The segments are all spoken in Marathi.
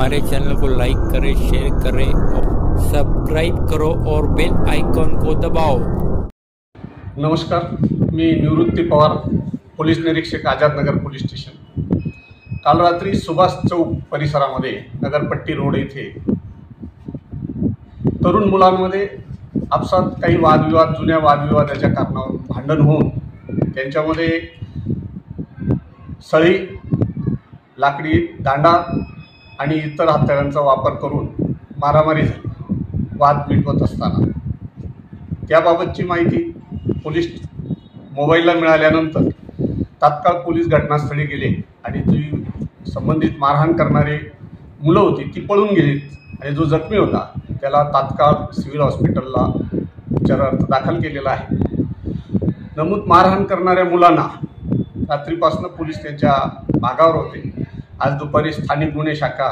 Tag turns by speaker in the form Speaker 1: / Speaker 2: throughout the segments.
Speaker 1: हमारे चैनल को लाइक करें, शेयर करें और सब्सक्राइब करो और बेल आइकॉन को दबाओ।
Speaker 2: नमस्कार, मी निवृत्ती पवार, पोलीस निरीक्षक, आझादनगर पोलीस स्टेशन। काल रात्री सुभाष चौक परिसरामध्ये नगरपट्टी रोड येथे तरुण मुलांमध्ये आपसात काही वादविवाद, जुन्या वादविवादाच्या कारणावर भांडण होऊन त्यांच्यामध्ये सळी, लाकडी दांडा आणि इतर हत्यारांचा वापर करून मारामारी झाली। वाद मिटवत असताना त्याबाबतची माहिती पोलीस मोबाईलला मिळाल्यानंतर तात्काळ पोलीस घटनास्थळी गेले आणि जी संबंधित मारहाण करणारे मुलं होती ती पळून गेलीत आणि जो जखमी होता त्याला तात्काळ सिव्हिल हॉस्पिटलला उपचारार्थ दाखल केलेला आहे। नमूद मारहाण करणाऱ्या मुलांना रात्रीपासून पोलीस त्यांच्या मागावर होते। आज दुपारी स्थानिक गुन्हे शाखा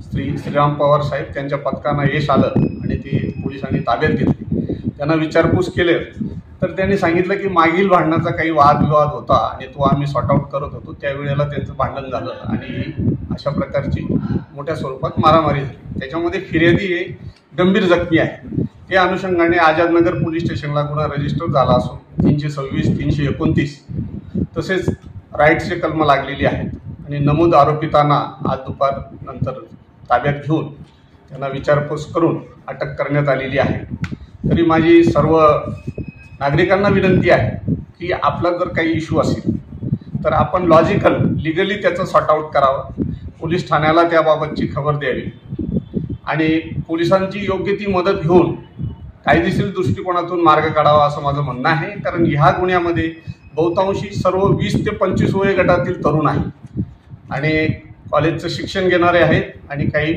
Speaker 2: श्रीराम पवार साहेब त्यांच्या पथकांना यश आलं आणि ते पोलिसांनी ताब्यात घेतले। त्यांना विचारपूस केले तर त्यांनी सांगितलं की मागील भांडणाचा काही वादविवाद होता आणि तो आम्ही सॉर्ट आउट करत होतो, त्यावेळेला त्यांचं भांडण झालं आणि अशा प्रकारची मोठ्या स्वरूपात मारामारी झाली। त्याच्यामध्ये फिर्यादी हे गंभीर जखमी आहे। त्या अनुषंगाने आझादनगर पोलीस स्टेशनला गुन्हा रजिस्टर झाला असून 326, 329 तसेच राईट्सचे कलम लागलेली आहेत आणि नमूद आरोपितांना आज दुपारनंतर ताब्यात घेऊन त्यांना विचारपूस करून अटक करण्यात आलेली आहे। तरी माझी सर्व नागरिकांना विनंती आहे की आपला जर काही इश्यू असेल तर आपण लॉजिकल, लिगली त्याचं सॉर्ट आउट करावं, पोलीस ठाण्याला त्याबाबतची खबर द्यावी आणि पोलिसांची योग्य ती मदत घेऊन कायदेशीर दृष्टिकोनातून मार्ग काढावा असं माझं म्हणणं आहे। कारण ह्या गुन्ह्यामध्ये बहुतांशी सर्व 20 ते 25 वय गटातील तरुण आहेत आणि कॉलेजचं शिक्षण घेणारे आहेत आणि काही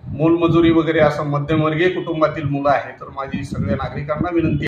Speaker 2: मोलमजुरी वगैरे असं मध्यमवर्गीय कुटुंबातील मुलं आहेत। तर माझी सगळ्या नागरिकांना विनंती